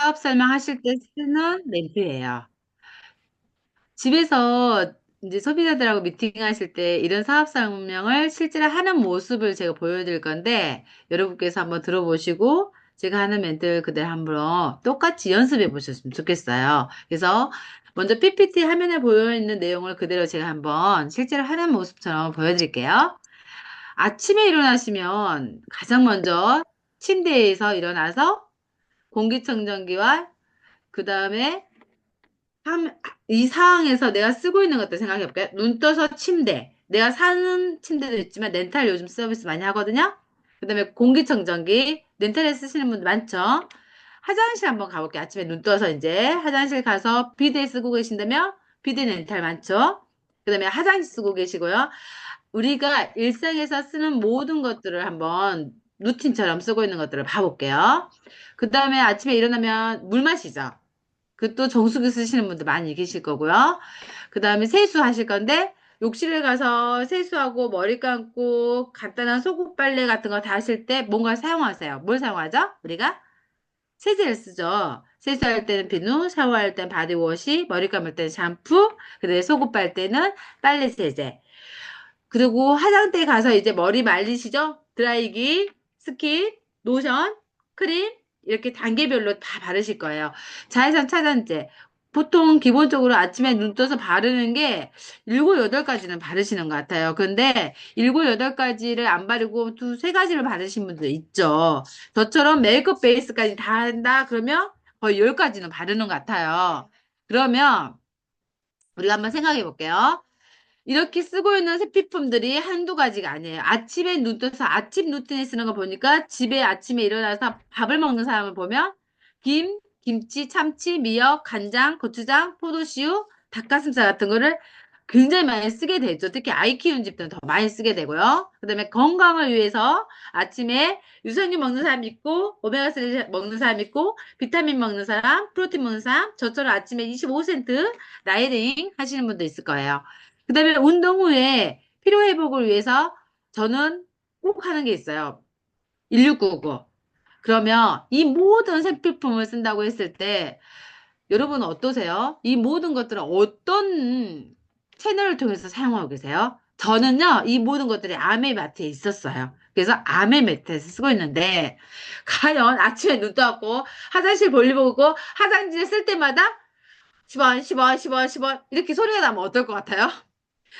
사업 설명하실 때 쓰는 멘트예요. 집에서 이제 소비자들하고 미팅하실 때 이런 사업 설명을 실제로 하는 모습을 제가 보여드릴 건데, 여러분께서 한번 들어보시고, 제가 하는 멘트 그대로 한번 똑같이 연습해 보셨으면 좋겠어요. 그래서 먼저 PPT 화면에 보여 있는 내용을 그대로 제가 한번 실제로 하는 모습처럼 보여드릴게요. 아침에 일어나시면 가장 먼저 침대에서 일어나서 공기청정기와 그 다음에 이 상황에서 내가 쓰고 있는 것들 생각해 볼게요. 눈 떠서 침대. 내가 사는 침대도 있지만 렌탈 요즘 서비스 많이 하거든요. 그 다음에 공기청정기. 렌탈에 쓰시는 분들 많죠. 화장실 한번 가볼게요. 아침에 눈 떠서 이제 화장실 가서 비데 쓰고 계신다면 비데 렌탈 많죠. 그 다음에 화장실 쓰고 계시고요. 우리가 일상에서 쓰는 모든 것들을 한번 루틴처럼 쓰고 있는 것들을 봐볼게요. 그 다음에 아침에 일어나면 물 마시죠. 그 또 정수기 쓰시는 분들 많이 계실 거고요. 그 다음에 세수하실 건데, 욕실에 가서 세수하고 머리 감고 간단한 속옷 빨래 같은 거 다 하실 때 뭔가 사용하세요. 뭘 사용하죠? 우리가 세제를 쓰죠. 세수할 때는 비누, 샤워할 때는 바디워시, 머리 감을 때는 샴푸, 그다음에 속옷 빨 때는 빨래 세제. 그리고 화장대 가서 이제 머리 말리시죠? 드라이기, 스킨, 로션, 크림 이렇게 단계별로 다 바르실 거예요. 자외선 차단제. 보통 기본적으로 아침에 눈 떠서 바르는 게 일곱 여덟 가지는 바르시는 것 같아요. 근데 일곱 여덟 가지를 안 바르고 두세 가지를 바르신 분도 있죠. 저처럼 메이크업 베이스까지 다 한다 그러면 거의 열 가지는 바르는 것 같아요. 그러면 우리가 한번 생각해 볼게요. 이렇게 쓰고 있는 색필품들이 한두 가지가 아니에요. 아침에 눈 떠서 아침 루틴에 쓰는 거 보니까 집에 아침에 일어나서 밥을 먹는 사람을 보면 김, 김치, 참치, 미역, 간장, 고추장, 포도씨유, 닭가슴살 같은 거를 굉장히 많이 쓰게 되죠. 특히 아이 키우는 집들은 더 많이 쓰게 되고요. 그다음에 건강을 위해서 아침에 유산균 먹는 사람 있고 오메가3 먹는 사람 있고 비타민 먹는 사람, 프로틴 먹는 사람, 저처럼 아침에 25센트 라이딩 하시는 분도 있을 거예요. 그다음에 운동 후에 피로 회복을 위해서 저는 꼭 하는 게 있어요. 1699. 그러면 이 모든 생필품을 쓴다고 했을 때 여러분은 어떠세요? 이 모든 것들은 어떤 채널을 통해서 사용하고 계세요? 저는요, 이 모든 것들이 아메 마트에 있었어요. 그래서 아메 마트에서 쓰고 있는데, 과연 아침에 눈 떠갖고 화장실 볼일 보고 화장지를 쓸 때마다 10원, 10원, 10원, 10원 이렇게 소리가 나면 어떨 것 같아요?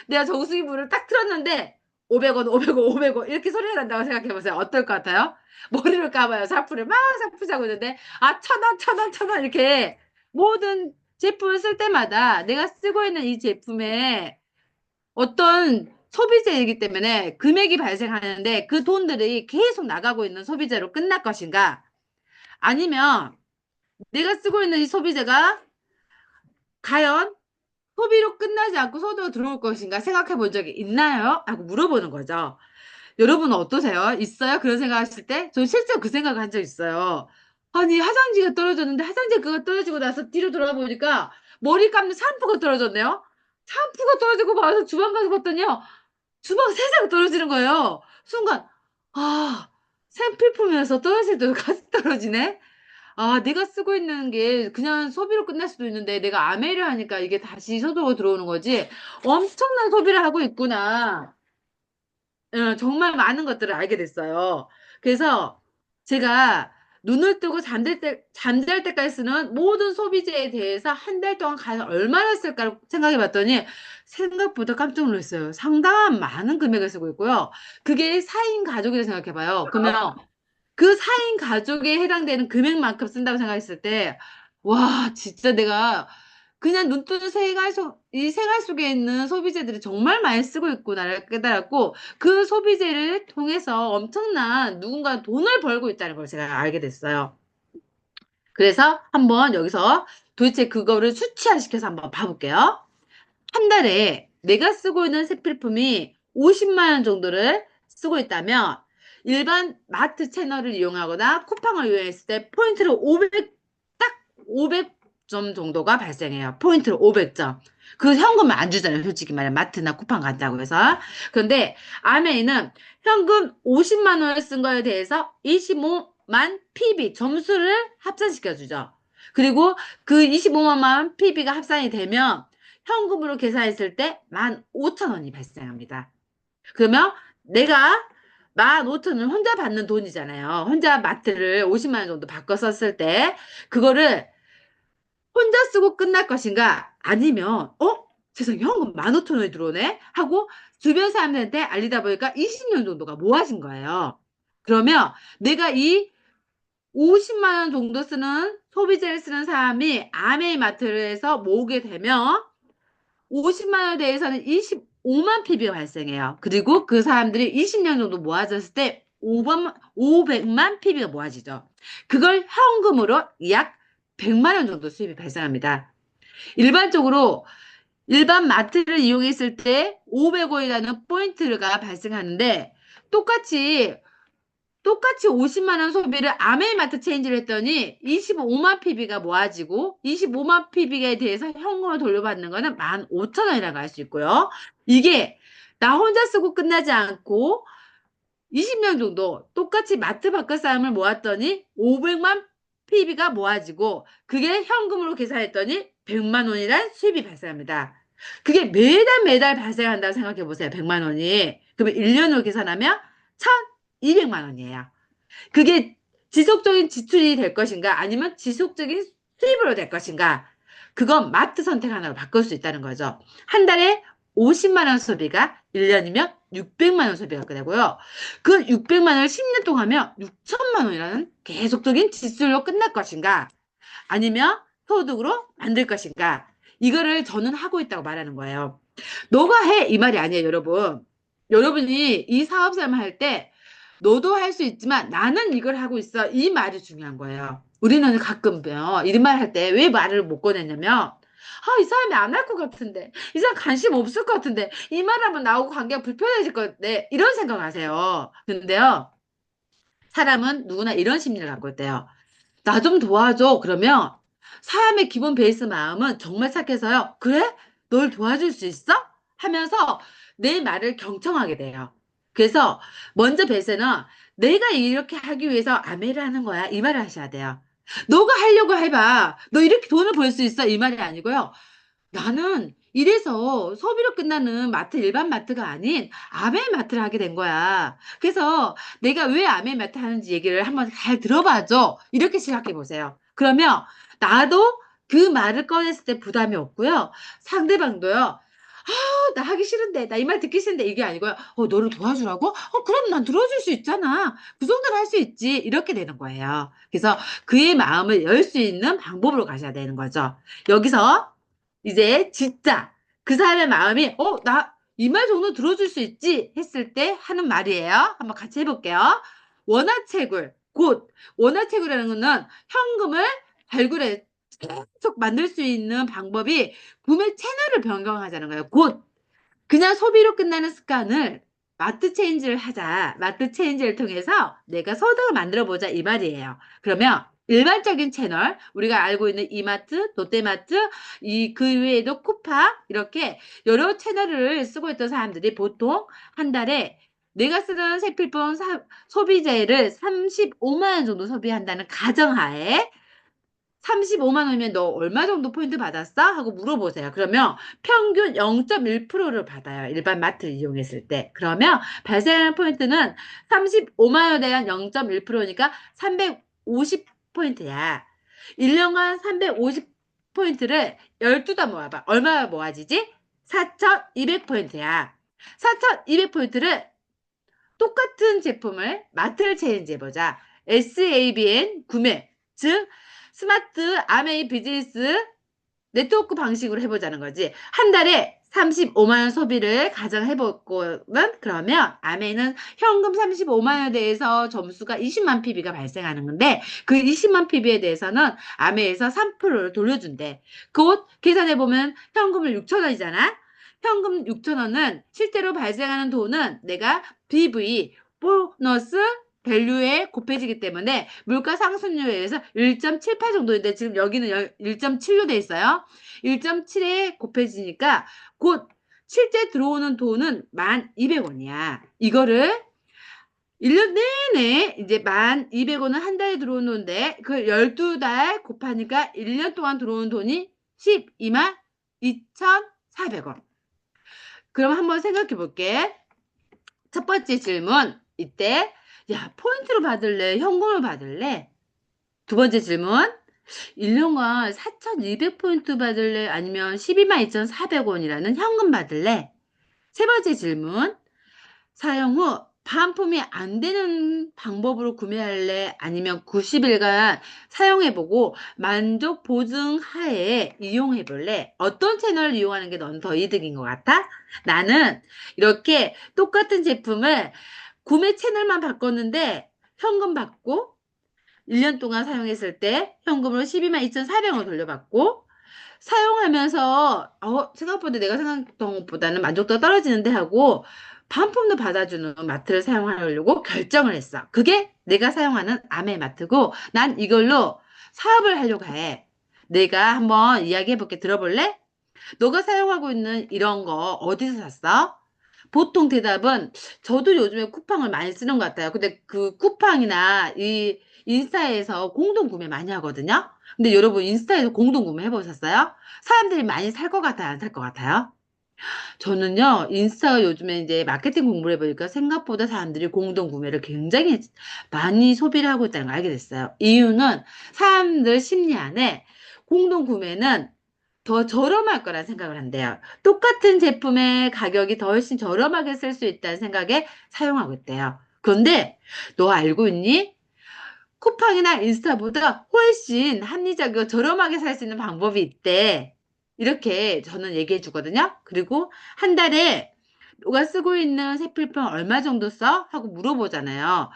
내가 정수기불을 딱 틀었는데 500원, 500원, 500원 이렇게 소리가 난다고 생각해 보세요. 어떨 것 같아요? 머리를 감아요. 사풀을 막 사푸자고 있는데 아, 1,000원, 1,000원, 1,000원 이렇게 모든 제품을 쓸 때마다 내가 쓰고 있는 이 제품에 어떤 소비재이기 때문에 금액이 발생하는데 그 돈들이 계속 나가고 있는 소비재로 끝날 것인가? 아니면 내가 쓰고 있는 이 소비재가 과연 소비로 끝나지 않고 소비로 들어올 것인가 생각해 본 적이 있나요? 하고 물어보는 거죠. 여러분은 어떠세요? 있어요? 그런 생각하실 때? 저 실제로 그 생각을 한 적 있어요. 아니, 화장지가 떨어졌는데 화장지 그거 떨어지고 나서 뒤로 돌아보니까 머리 감는 샴푸가 떨어졌네요? 샴푸가 떨어지고 봐서 주방 가서 봤더니요. 주방 세제가 떨어지는 거예요. 순간, 아, 생필품이어서 떨어질 때도 같이 떨어지네? 아, 내가 쓰고 있는 게 그냥 소비로 끝날 수도 있는데 내가 아메를 하니까 이게 다시 소비로 들어오는 거지. 엄청난 소비를 하고 있구나. 정말 많은 것들을 알게 됐어요. 그래서 제가 눈을 뜨고 잠잘 때까지 쓰는 모든 소비재에 대해서 한 달 동안 과연 얼마나 쓸까 생각해 봤더니 생각보다 깜짝 놀랐어요. 상당한 많은 금액을 쓰고 있고요. 그게 4인 가족이라 생각해 봐요. 그러면 그 4인 가족에 해당되는 금액만큼 쓴다고 생각했을 때, 와, 진짜 내가 그냥 눈 뜨는 이 생활 속에 있는 소비재들이 정말 많이 쓰고 있구나를 깨달았고, 그 소비재를 통해서 엄청난 누군가 돈을 벌고 있다는 걸 제가 알게 됐어요. 그래서 한번 여기서 도대체 그거를 수치화시켜서 한번 봐볼게요. 한 달에 내가 쓰고 있는 색필품이 50만 원 정도를 쓰고 있다면 일반 마트 채널을 이용하거나 쿠팡을 이용했을 때 포인트를 500점 정도가 발생해요. 포인트를 500점. 그 현금을 안 주잖아요. 솔직히 말해 마트나 쿠팡 간다고 해서. 그런데 아메이는 현금 50만 원을 쓴 거에 대해서 25만 PB 점수를 합산시켜 주죠. 그리고 그 25만원 PB가 합산이 되면 현금으로 계산했을 때 15,000원이 발생합니다. 그러면 내가 15,000원 혼자 받는 돈이잖아요. 혼자 마트를 50만 원 정도 바꿔 썼을 때 그거를 혼자 쓰고 끝날 것인가? 아니면 세상에 현금 15,000원이 들어오네? 하고 주변 사람들한테 알리다 보니까 20명 정도가 모아진 거예요. 그러면 내가 이 50만 원 정도 쓰는 소비재를 쓰는 사람이 아메이 마트에서 모으게 되면 50만 원에 대해서는 25만 PB가 발생해요. 그리고 그 사람들이 20년 정도 모아졌을 때 500만 PB가 모아지죠. 그걸 현금으로 약 100만 원 정도 수입이 발생합니다. 일반적으로 일반 마트를 이용했을 때 500원이라는 포인트가 발생하는데 똑같이 50만 원 소비를 아메이마트 체인지를 했더니 25만 PB가 모아지고 25만 PB에 대해서 현금을 돌려받는 거는 15,000원이라고 할 수 있고요. 이게 나 혼자 쓰고 끝나지 않고 20명 정도 똑같이 마트 바깥 사람을 모았더니 500만 PB가 모아지고 그게 현금으로 계산했더니 100만 원이란 수입이 발생합니다. 그게 매달 발생한다고 생각해 보세요. 100만 원이. 그러면 1년으로 계산하면 1,200만 원이에요. 그게 지속적인 지출이 될 것인가 아니면 지속적인 수입으로 될 것인가 그건 마트 선택 하나로 바꿀 수 있다는 거죠. 한 달에 50만 원 소비가 1년이면 600만 원 소비가 되고요. 그 600만 원을 10년 동안 하면 6천만 원이라는 계속적인 지출로 끝날 것인가 아니면 소득으로 만들 것인가 이거를 저는 하고 있다고 말하는 거예요. 너가 해 이 말이 아니에요, 여러분. 여러분이 이 사업 삶을 할 때 너도 할 수 있지만 나는 이걸 하고 있어. 이 말이 중요한 거예요. 우리는 가끔요, 이런 말 할 때 왜 말을 못 꺼내냐면, 이 사람이 안 할 것 같은데, 이 사람 관심 없을 것 같은데, 이 말하면 나하고 관계가 불편해질 것 같은데, 이런 생각 하세요. 근데요, 사람은 누구나 이런 심리를 갖고 있대요. 나 좀 도와줘. 그러면 사람의 기본 베이스 마음은 정말 착해서요. 그래? 널 도와줄 수 있어? 하면서 내 말을 경청하게 돼요. 그래서 먼저 베이스는 내가 이렇게 하기 위해서 아메를 하는 거야. 이 말을 하셔야 돼요. 너가 하려고 해봐. 너 이렇게 돈을 벌 수 있어. 이 말이 아니고요. 나는 이래서 소비로 끝나는 마트, 일반 마트가 아닌 아메 마트를 하게 된 거야. 그래서 내가 왜 아메 마트 하는지 얘기를 한번 잘 들어봐줘. 이렇게 시작해 보세요. 그러면 나도 그 말을 꺼냈을 때 부담이 없고요. 상대방도요. 나 하기 싫은데, 나 이 말 듣기 싫은데 이게 아니고요. 너를 도와주라고? 그럼 난 들어줄 수 있잖아. 그 정도는 할 수 있지. 이렇게 되는 거예요. 그래서 그의 마음을 열 수 있는 방법으로 가셔야 되는 거죠. 여기서 이제 진짜 그 사람의 마음이 나 이 말 정도 들어줄 수 있지 했을 때 하는 말이에요. 한번 같이 해볼게요. 원화채굴 곧 원화채굴이라는 거는 현금을 발굴해 계속 만들 수 있는 방법이 구매 채널을 변경하자는 거예요. 곧 그냥 소비로 끝나는 습관을 마트 체인지를 하자. 마트 체인지를 통해서 내가 소득을 만들어 보자 이 말이에요. 그러면 일반적인 채널, 우리가 알고 있는 이마트, 롯데마트, 그 외에도 쿠파 이렇게 여러 채널을 쓰고 있던 사람들이 보통 한 달에 내가 쓰는 생필품 소비재를 35만 원 정도 소비한다는 가정하에 35만 원이면 너 얼마 정도 포인트 받았어? 하고 물어보세요. 그러면 평균 0.1%를 받아요. 일반 마트를 이용했을 때. 그러면 발생하는 포인트는 35만 원에 대한 0.1%니까 350포인트야. 1년간 350포인트를 12달 모아봐. 얼마 모아지지? 4,200포인트야. 4,200포인트를 똑같은 제품을 마트를 체인지 해보자. SABN 구매. 즉, 스마트 아메이 비즈니스 네트워크 방식으로 해보자는 거지. 한 달에 35만 원 소비를 가정 해볼 거면 그러면 아메이는 현금 35만 원에 대해서 점수가 20만 PB가 발생하는 건데 그 20만 PB에 대해서는 아메이에서 3%를 돌려준대. 그것 계산해보면 현금을 6천 원이잖아. 현금 6천 원은 실제로 발생하는 돈은 내가 BV 보너스 밸류에 곱해지기 때문에 물가 상승률에 의해서 1.78 정도인데 지금 여기는 1.7로 돼 있어요. 1.7에 곱해지니까 곧 실제 들어오는 돈은 1,200원이야. 이거를 1년 내내 이제 1,200원은 한 달에 들어오는 돈인데 그 12달 곱하니까 1년 동안 들어오는 돈이 12만 2,400원. 그럼 한번 생각해 볼게. 첫 번째 질문. 이때 야, 포인트로 받을래? 현금으로 받을래? 두 번째 질문. 1년간 4,200포인트 받을래? 아니면 12만 2,400원이라는 현금 받을래? 세 번째 질문. 사용 후 반품이 안 되는 방법으로 구매할래? 아니면 90일간 사용해보고 만족 보증 하에 이용해볼래? 어떤 채널을 이용하는 게 넌 더 이득인 것 같아? 나는 이렇게 똑같은 제품을 구매 채널만 바꿨는데 현금 받고 1년 동안 사용했을 때 현금으로 12만 2,400원 돌려받고 사용하면서 생각보다 내가 생각했던 것보다는 만족도가 떨어지는데 하고 반품도 받아주는 마트를 사용하려고 결정을 했어. 그게 내가 사용하는 아메 마트고 난 이걸로 사업을 하려고 해. 내가 한번 이야기해볼게. 들어볼래? 너가 사용하고 있는 이런 거 어디서 샀어? 보통 대답은 저도 요즘에 쿠팡을 많이 쓰는 것 같아요. 근데 그 쿠팡이나 이 인스타에서 공동 구매 많이 하거든요. 근데 여러분 인스타에서 공동 구매 해보셨어요? 사람들이 많이 살 것 같아요? 안 살 것 같아요? 저는요, 인스타가 요즘에 이제 마케팅 공부를 해보니까 생각보다 사람들이 공동 구매를 굉장히 많이 소비를 하고 있다는 걸 알게 됐어요. 이유는 사람들 심리 안에 공동 구매는 더 저렴할 거란 생각을 한대요. 똑같은 제품의 가격이 더 훨씬 저렴하게 쓸 수 있다는 생각에 사용하고 있대요. 그런데 너 알고 있니? 쿠팡이나 인스타보다 훨씬 합리적이고 저렴하게 살 수 있는 방법이 있대. 이렇게 저는 얘기해 주거든요. 그리고 한 달에 너가 쓰고 있는 색필품 얼마 정도 써? 하고 물어보잖아요.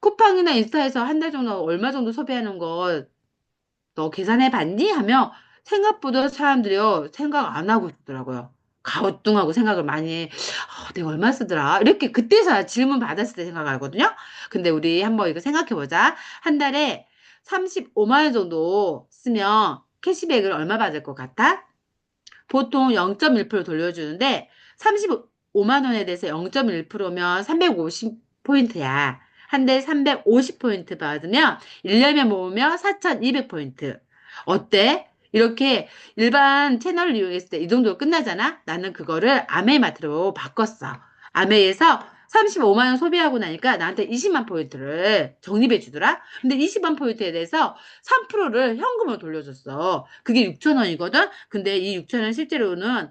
쿠팡이나 인스타에서 한 달 정도 얼마 정도 소비하는 거 너 계산해 봤니? 하며 생각보다 사람들이요, 생각 안 하고 있더라고요. 가오뚱하고 생각을 많이 해. 내가 얼마 쓰더라? 이렇게 그때서야 질문 받았을 때 생각하거든요. 근데 우리 한번 이거 생각해 보자. 한 달에 35만 원 정도 쓰면 캐시백을 얼마 받을 것 같아? 보통 0.1% 돌려주는데 35만 원에 대해서 0.1%면 350포인트야. 한 달 350포인트 받으면 1년에 모으면 4,200포인트. 어때? 이렇게 일반 채널을 이용했을 때 이 정도로 끝나잖아? 나는 그거를 아메마트로 바꿨어. 아메에서 35만 원 소비하고 나니까 나한테 20만 포인트를 적립해 주더라. 근데 20만 포인트에 대해서 3%를 현금으로 돌려줬어. 그게 6천 원이거든? 근데 이 6천 원 실제로는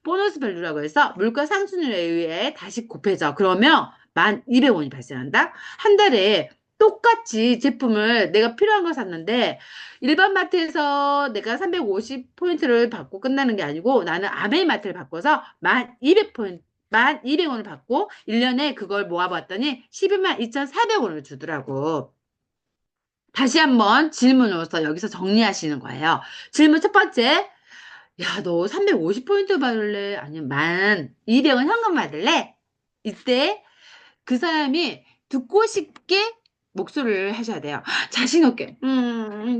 보너스 밸류라고 해서 물가 상승률에 의해 다시 곱해져. 그러면 1,200원이 발생한다? 한 달에 똑같이 제품을 내가 필요한 걸 샀는데 일반 마트에서 내가 350포인트를 받고 끝나는 게 아니고 나는 아메이마트를 바꿔서 1,200포인트 1,200원을 받고 1년에 그걸 모아봤더니 12만 2,400원을 주더라고. 다시 한번 질문으로서 여기서 정리하시는 거예요. 질문 첫 번째. 야, 너 350포인트 받을래? 아니면 1,200원 현금 받을래? 이때 그 사람이 듣고 싶게 목소리를 하셔야 돼요. 자신 있게.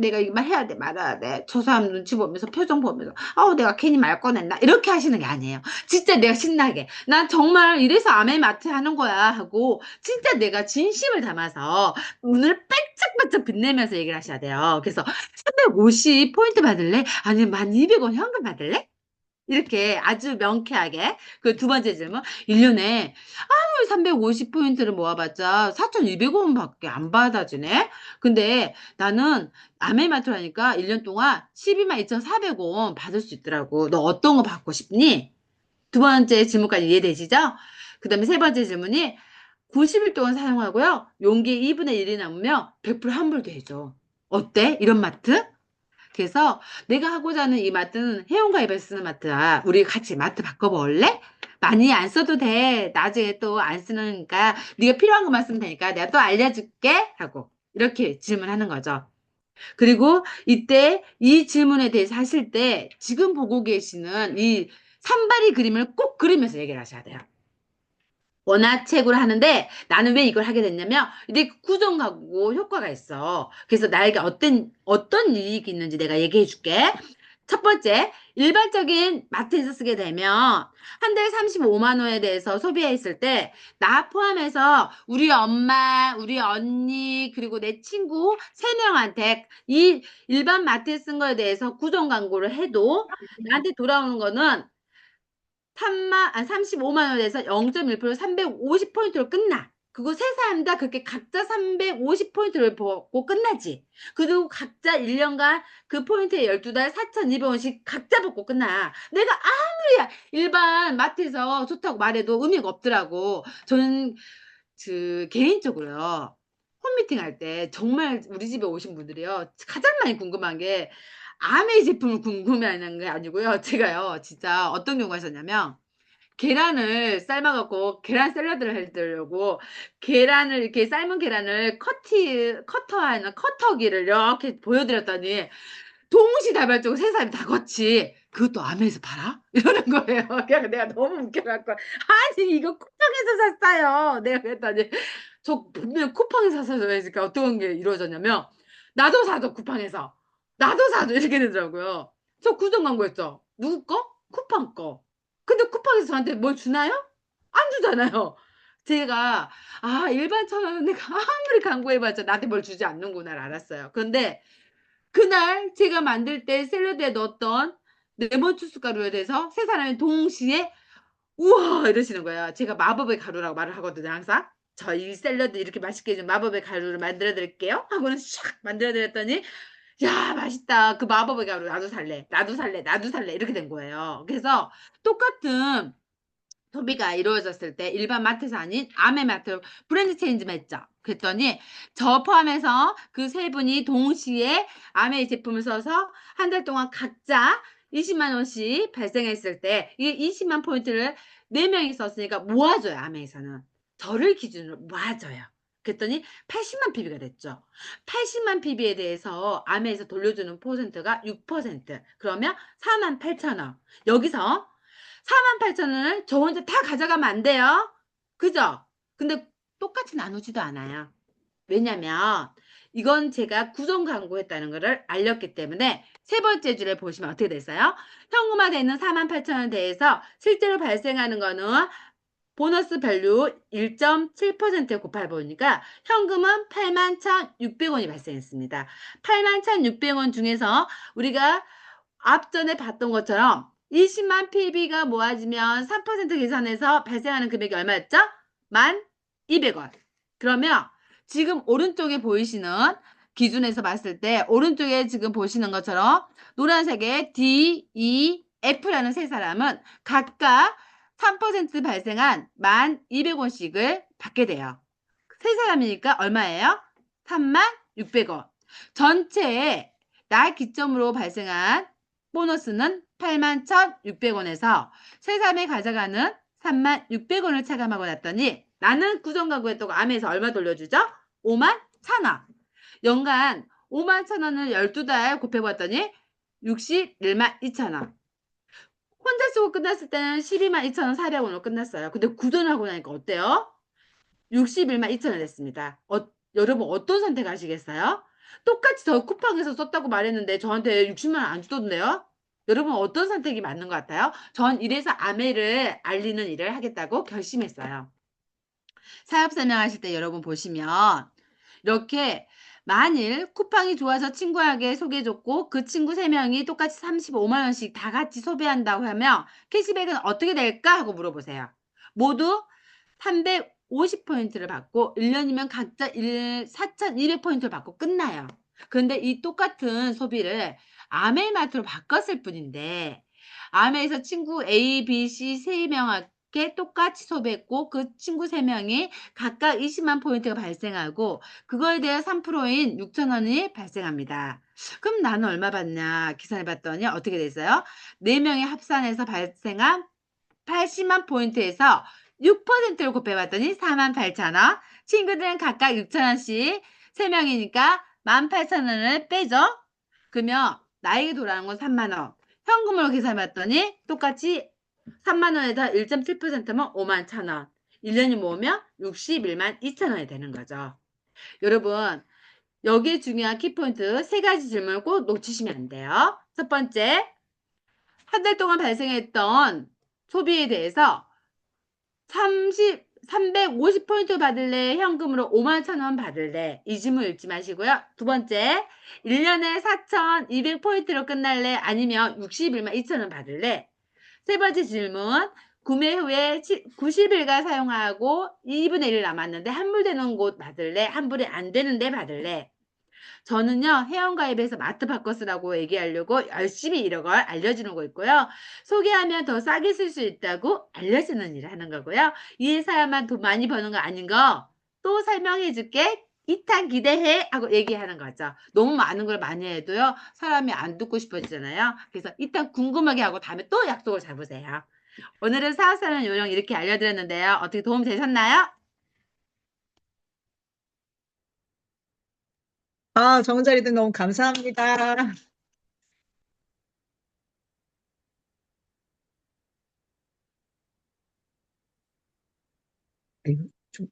내가 이 말 해야 돼, 말아야 돼. 저 사람 눈치 보면서, 표정 보면서, 내가 괜히 말 꺼냈나? 이렇게 하시는 게 아니에요. 진짜 내가 신나게. 난 정말 이래서 아메 마트 하는 거야. 하고, 진짜 내가 진심을 담아서 눈을 반짝반짝 빛내면서 얘기를 하셔야 돼요. 그래서 350포인트 받을래? 아니면 1,200원 현금 받을래? 이렇게 아주 명쾌하게. 그 두 번째 질문. 1년에 아무리 350포인트를 모아봤자 4,200원밖에 안 받아주네? 근데 나는 아메마트라니까 1년 동안 12만 2,400원 받을 수 있더라고. 너 어떤 거 받고 싶니? 두 번째 질문까지 이해되시죠? 그 다음에 세 번째 질문이 90일 동안 사용하고요. 용기 2분의 1이 남으면 100% 환불도 해줘. 어때? 이런 마트? 그래서 내가 하고자 하는 이 마트는 회원가입을 쓰는 마트야. 우리 같이 마트 바꿔볼래? 많이 안 써도 돼. 나중에 또 안 쓰니까 네가 필요한 것만 쓰면 되니까 내가 또 알려줄게. 하고 이렇게 질문하는 거죠. 그리고 이때 이 질문에 대해서 하실 때 지금 보고 계시는 이 산발이 그림을 꼭 그리면서 얘기를 하셔야 돼요. 원화책으로 하는데 나는 왜 이걸 하게 됐냐면 이게 구성하고 효과가 있어. 그래서 나에게 어떤 이익이 있는지 내가 얘기해 줄게. 첫 번째, 일반적인 마트에서 쓰게 되면 한 달에 35만 원에 대해서 소비했을 때 나 포함해서 우리 엄마, 우리 언니, 그리고 내 친구 3명한테 이 일반 마트에 쓴 거에 대해서 구정 광고를 해도 나한테 돌아오는 거는 35만 원에서 0.1% 350포인트로 끝나. 그거 세 사람 다 그렇게 각자 350포인트를 받고 끝나지. 그리고 각자 1년간 그 포인트에 12달 4,200원씩 각자 받고 끝나. 내가 아무리 일반 마트에서 좋다고 말해도 의미가 없더라고. 저는 개인적으로요. 홈미팅 할 때 정말 우리 집에 오신 분들이요. 가장 많이 궁금한 게 아메이 제품을 궁금해하는 게 아니고요. 제가요, 진짜 어떤 경우가 있었냐면 계란을 삶아갖고 계란 샐러드를 해드리려고 계란을 이렇게 삶은 계란을 커터하는 커터기를 이렇게 보여드렸더니 동시다발적으로 세 사람이 다 같이 그것도 아메에서 팔아? 이러는 거예요. 그냥 내가 너무 웃겨갖고 아니 이거 쿠팡에서 샀어요. 내가 그랬더니 저 분명 쿠팡에서 샀어야니까 어떤 게 이루어졌냐면 나도 사줘 쿠팡에서 나도 사줘 이렇게 되더라고요. 저 구정 광고였죠. 누구 거? 쿠팡 거. 근데 쿠팡에서 저한테 뭘 주나요? 안 주잖아요. 제가 일반 천원은 내가 아무리 광고해봤자 나한테 뭘 주지 않는구나 알았어요. 그런데 그날 제가 만들 때 샐러드에 넣었던 레몬 주스 가루에 대해서 세 사람이 동시에 우와 이러시는 거야. 제가 마법의 가루라고 말을 하거든요, 항상. 저 이 샐러드 이렇게 맛있게 해준 마법의 가루를 만들어 드릴게요. 하고는 샥 만들어 드렸더니 야, 맛있다. 그 마법의 가루 나도 살래. 나도 살래. 나도 살래. 이렇게 된 거예요. 그래서 똑같은 소비가 이루어졌을 때 일반 마트에서 아닌 아메 마트 브랜드 체인지만 했죠. 그랬더니 저 포함해서 그 세 분이 동시에 아메 제품을 써서 한 달 동안 각자 20만 원씩 발생했을 때 이게 20만 포인트를 4명이 썼으니까 모아줘요. 아메에서는. 저를 기준으로 모아줘요. 그랬더니 80만 PB가 됐죠. 80만 PB에 대해서 아메에서 돌려주는 퍼센트가 6%. 그러면 4만 8천 원. 여기서 48,000원을 저 혼자 다 가져가면 안 돼요. 그죠? 근데 똑같이 나누지도 않아요. 왜냐면 이건 제가 구정 광고했다는 것을 알렸기 때문에 세 번째 줄에 보시면 어떻게 됐어요? 현금화되는 48,000원 대해서 실제로 발생하는 거는 보너스 밸류 1.7%에 곱해보니까 현금은 81,600원이 발생했습니다. 81,600원 중에서 우리가 앞전에 봤던 것처럼 20만 PB가 모아지면 3% 계산해서 발생하는 금액이 얼마였죠? 1,200원. 그러면 지금 오른쪽에 보이시는 기준에서 봤을 때 오른쪽에 지금 보시는 것처럼 노란색의 D, E, F라는 세 사람은 각각 3% 발생한 1,200원씩을 받게 돼요. 세 사람이니까 얼마예요? 36,600원. 전체에 날 기점으로 발생한 보너스는 81,600원에서 세 사람이 가져가는 36,600원을 차감하고 났더니 나는 구정가구했다고 암에서 얼마 돌려주죠? 51,000원. 연간 51,000원을 12달 곱해봤더니 612,200원. 혼자 쓰고 끝났을 때는 122,400원으로 끝났어요. 근데 구전을 하고 나니까 어때요? 612,200원 됐습니다. 여러분 어떤 선택하시겠어요? 똑같이 저 쿠팡에서 썼다고 말했는데 저한테 60만 원 안 주던데요? 여러분 어떤 선택이 맞는 것 같아요? 전 이래서 아메를 알리는 일을 하겠다고 결심했어요. 사업 설명하실 때 여러분 보시면 이렇게 만일 쿠팡이 좋아서 친구에게 소개해줬고 그 친구 3명이 똑같이 35만 원씩 다 같이 소비한다고 하면 캐시백은 어떻게 될까 하고 물어보세요. 모두 350포인트를 받고 1년이면 각자 4,200포인트를 받고 끝나요. 그런데 이 똑같은 소비를 아메이마트로 바꿨을 뿐인데 아메에서 친구 A, B, C 3명에게 똑같이 소비했고 그 친구 3명이 각각 20만 포인트가 발생하고 그거에 대한 3%인 6,000원이 발생합니다. 그럼 나는 얼마 받냐 계산해 봤더니 어떻게 됐어요? 4명이 합산해서 발생한 80만 포인트에서 6%를 곱해봤더니 48,000원. 친구들은 각각 6,000원씩 3명이니까 18,000원을 빼죠. 그러면 나에게 돌아오는 건 3만 원. 현금으로 계산해봤더니 똑같이 3만 원에다 1.7%면 5만 1,000원. 1년이 모으면 61만 2천원이 되는 거죠. 여러분 여기에 중요한 키포인트 3가지 질문을 꼭 놓치시면 안 돼요. 첫 번째 한 달 동안 발생했던 소비에 대해서 350포인트 받을래? 현금으로 5만 천 원 받을래? 이 질문 읽지 마시고요. 두 번째, 1년에 4,200포인트로 끝날래? 아니면 61만 2천 원 받을래? 세 번째 질문, 구매 후에 90일간 사용하고 2분의 1 남았는데 환불되는 곳 받을래? 환불이 안 되는데 받을래? 저는요, 회원가입해서 마트 바꿔쓰라고 얘기하려고 열심히 이런 걸 알려주는 거 있고요. 소개하면 더 싸게 쓸 수 있다고 알려주는 일을 하는 거고요. 이 회사야만 돈 많이 버는 거 아닌 거 또 설명해 줄게. 이탄 기대해 하고 얘기하는 거죠. 너무 많은 걸 많이 해도요, 사람이 안 듣고 싶어지잖아요. 그래서 일단 궁금하게 하고 다음에 또 약속을 잡으세요. 오늘은 사업사는 요령 이렇게 알려드렸는데요. 어떻게 도움 되셨나요? 아, 정자리님 너무 감사합니다. 아이고, 좀